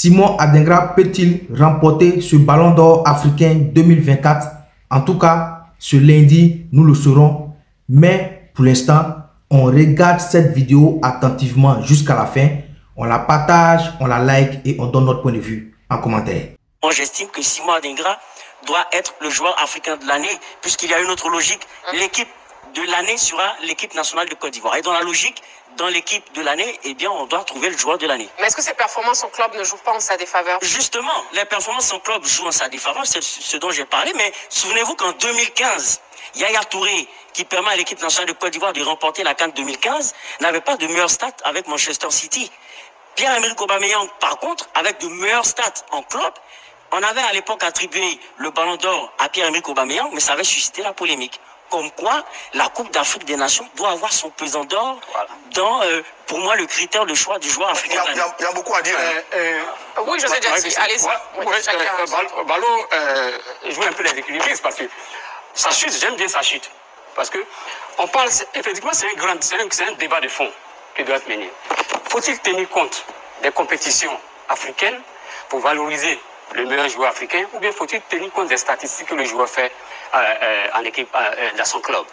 Simon Adingra peut-il remporter ce ballon d'or africain 2024? En tout cas, ce lundi, nous le saurons. Mais pour l'instant, on regarde cette vidéo attentivement jusqu'à la fin. On la partage, on la like et on donne notre point de vue en commentaire. Moi, j'estime que Simon Adingra doit être le joueur africain de l'année, puisqu'il y a une autre logique. L'équipe de l'année sera l'équipe nationale de Côte d'Ivoire. Et dans la logique, dans l'équipe de l'année, eh bien, on doit trouver le joueur de l'année. Mais est-ce que ses performances en club ne jouent pas en sa défaveur? Justement, les performances en club jouent en sa défaveur, c'est ce dont j'ai parlé. Mais souvenez-vous qu'en 2015, Yaya Touré, qui permet à l'équipe nationale de Côte d'Ivoire de remporter la CAN 2015, n'avait pas de meilleurs stats avec Manchester City. Pierre-Emerick Aubameyang, par contre, avec de meilleurs stats en club, on avait à l'époque attribué le ballon d'or à Pierre-Emerick Aubameyang, mais ça avait suscité la polémique. Comme quoi, la Coupe d'Afrique des Nations doit avoir son pesant d'or dans, pour moi, le critère de choix du joueur africain. Il y a beaucoup à dire. Oui, José Diaty, allez-y. Ballot joue un peu les équilibristes parce que sa chute, j'aime bien sa chute. Parce que on parle, effectivement, c'est un débat de fond qui doit être mené. Faut-il tenir compte des compétitions africaines pour valoriser le meilleur joueur africain, ou bien faut-il tenir compte des statistiques que le joueur fait en équipe, dans son club?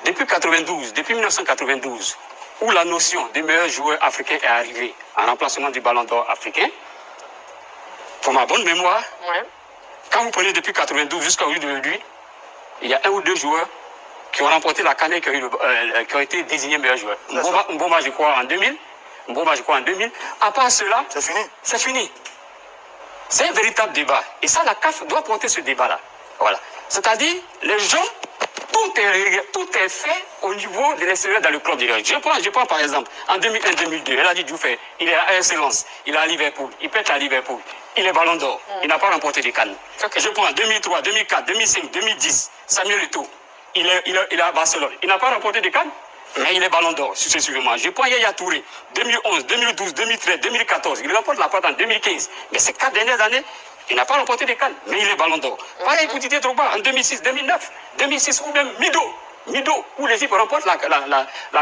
Depuis 1992, où la notion des meilleurs joueurs africains est arrivée en remplacement du ballon d'or africain, pour ma bonne mémoire, quand vous prenez depuis 92 jusqu'à aujourd'hui, il y a un ou deux joueurs qui ont remporté la CAN et qui ont été désignés meilleurs joueurs. Mboma, je crois, en 2000. À part cela, c'est fini. C'est fini. C'est un véritable débat. Et ça, la CAF doit porter ce débat-là. Voilà. C'est-à-dire, les gens, tout est fait au niveau de l'extérieur dans le club direct. Je prends par exemple, en 2001-2002, elle a dit Diouf, il est à AS Lens, il est à Liverpool, il pète à Liverpool, il est ballon d'or, il n'a pas remporté des cannes. Je prends 2003, 2004, 2005, 2010, Samuel Eto'o, il est à Barcelone, il n'a pas remporté des cannes, mais il est ballon d'or, successivement. Je prends Yaya Touré, 2011, 2012, 2013, 2014, il remporte la porte en 2015. Mais ces 4 dernières années, il n'a pas remporté des cannes, mais il est ballon d'or. Pareil pour Didier Drogba en 2006, 2009, 2006 ou même Mido, où l'équipe remporte la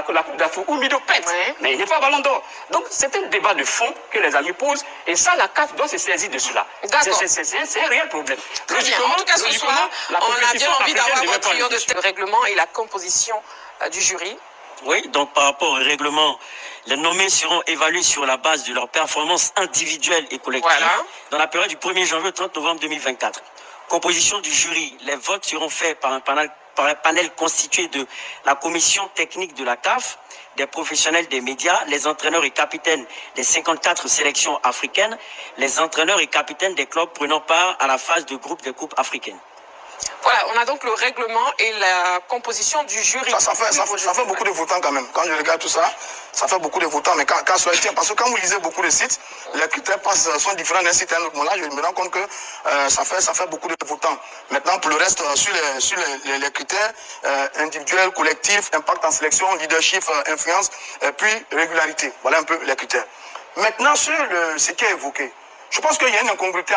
Coupe d'Afrique, où Mido pète, mais il n'est pas ballon d'or. Donc c'est un débat de fond que les amis posent, et ça, la CAF doit se saisir de cela. C'est un réel problème. Logiquement, en tout cas, ce soir, on a bien envie d'avoir votre opinion de ce règlement et la composition du jury. Oui, donc par rapport au règlement, les nommés seront évalués sur la base de leurs performances individuelles et collectives dans la période du 1er janvier au 30 novembre 2024. Composition du jury, les votes seront faits par un panel constitué de la commission technique de la CAF, des professionnels des médias, les entraîneurs et capitaines des 54 sélections africaines, les entraîneurs et capitaines des clubs prenant part à la phase de groupe des coupes africaines. Voilà, on a donc le règlement et la composition du jury. Ça fait beaucoup de votants quand même. Quand je regarde tout ça, ça fait beaucoup de votants. Mais quand ça tient, parce que quand vous lisez beaucoup de sites, les critères sont différents d'un site à un autre. Là, je me rends compte que ça fait beaucoup de votants. Maintenant, pour le reste, sur les critères individuels, collectifs, impact en sélection, leadership, influence, puis régularité. Voilà un peu les critères. Maintenant, sur ce qui est évoqué, je pense qu'il y a une incongruité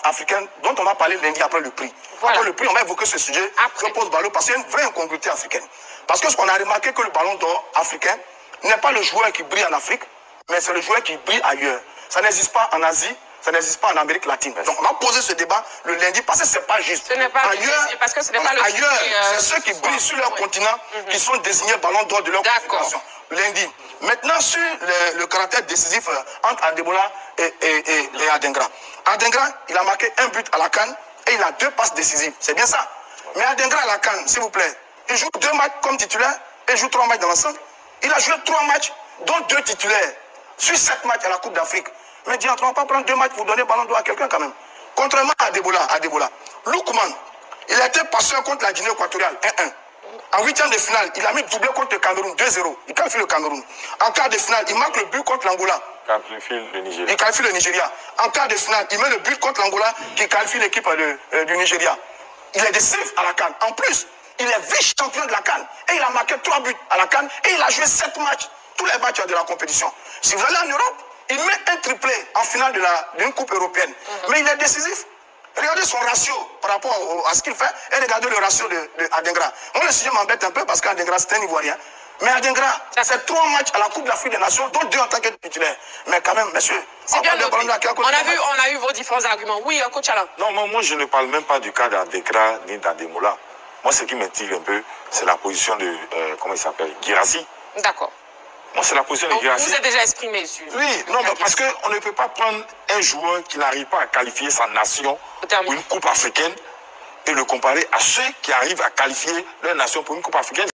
africaine dont on va parler lundi après le prix. Après le prix, on va évoquer ce sujet que pose Ballot parce qu'il y a une vraie incongruité africaine. Parce qu'on a remarqué que le ballon d'or africain n'est pas le joueur qui brille en Afrique, mais c'est le joueur qui brille ailleurs. Ça n'existe pas en Asie, ça n'existe pas en Amérique latine. Donc on va poser ce débat le lundi parce que ce n'est pas juste. Ce n'est pas ailleurs, parce que ce n'est pas le ailleurs, c'est ceux qui brillent sur leur continent qui sont désignés ballon d'or de leur confédération. Lundi. Maintenant, sur le caractère décisif entre Adebola et Adingra. Adingra, il a marqué un but à la CAN et il a 2 passes décisives. C'est bien ça. Mais Adingra à la CAN, s'il vous plaît, il joue 2 matchs comme titulaire et il joue 3 matchs dans l'ensemble. Il a joué 3 matchs, dont 2 titulaires, sur 7 matchs à la Coupe d'Afrique. Mais dis, on ne va pas prendre 2 matchs pour donner ballon d'or à quelqu'un quand même. Contrairement à Adebola. Lookman, il a été passeur contre la Guinée équatoriale, 1-1. En 8e de finale, il a mis doublé contre le Cameroun, 2-0. Il qualifie le Cameroun. En quart de finale, il marque le but contre l'Angola. Il qualifie le Nigeria. En quart de finale, il met le but contre l'Angola qui qualifie l'équipe du Nigeria. Il est décisif à la CAN. En plus, il est vice-champion de la CAN. Et il a marqué 3 buts à la CAN. Et il a joué 7 matchs. Tous les matchs de la compétition. Si vous allez en Europe, il met un triplé en finale d'une coupe européenne. Mais il est décisif. Regardez son ratio par rapport à ce qu'il fait et regardez le ratio de Adingra. Moi, le sujet m'embête un peu parce qu'Adingra, c'est un Ivoirien. Mais Adingra, c'est 3 matchs à la Coupe d'Afrique des Nations, dont 2 en tant que titulaire. Mais quand même, monsieur, c'est bien noté. On a eu vos différents arguments. Oui, coach Alain. Non, moi je ne parle même pas du cas d'Adingra ni d'Ademola. Moi, ce qui m'intrigue un peu, c'est la position de, comment il s'appelle, Guirassy. D'accord. Moi, c'est la position de Guirassy. Vous êtes déjà exprimé sur. Oui, non, mais parce qu'on ne peut pas prendre un joueur qui n'arrive pas à qualifier sa nation pour une Coupe africaine et le comparer à ceux qui arrivent à qualifier leur nation pour une Coupe africaine.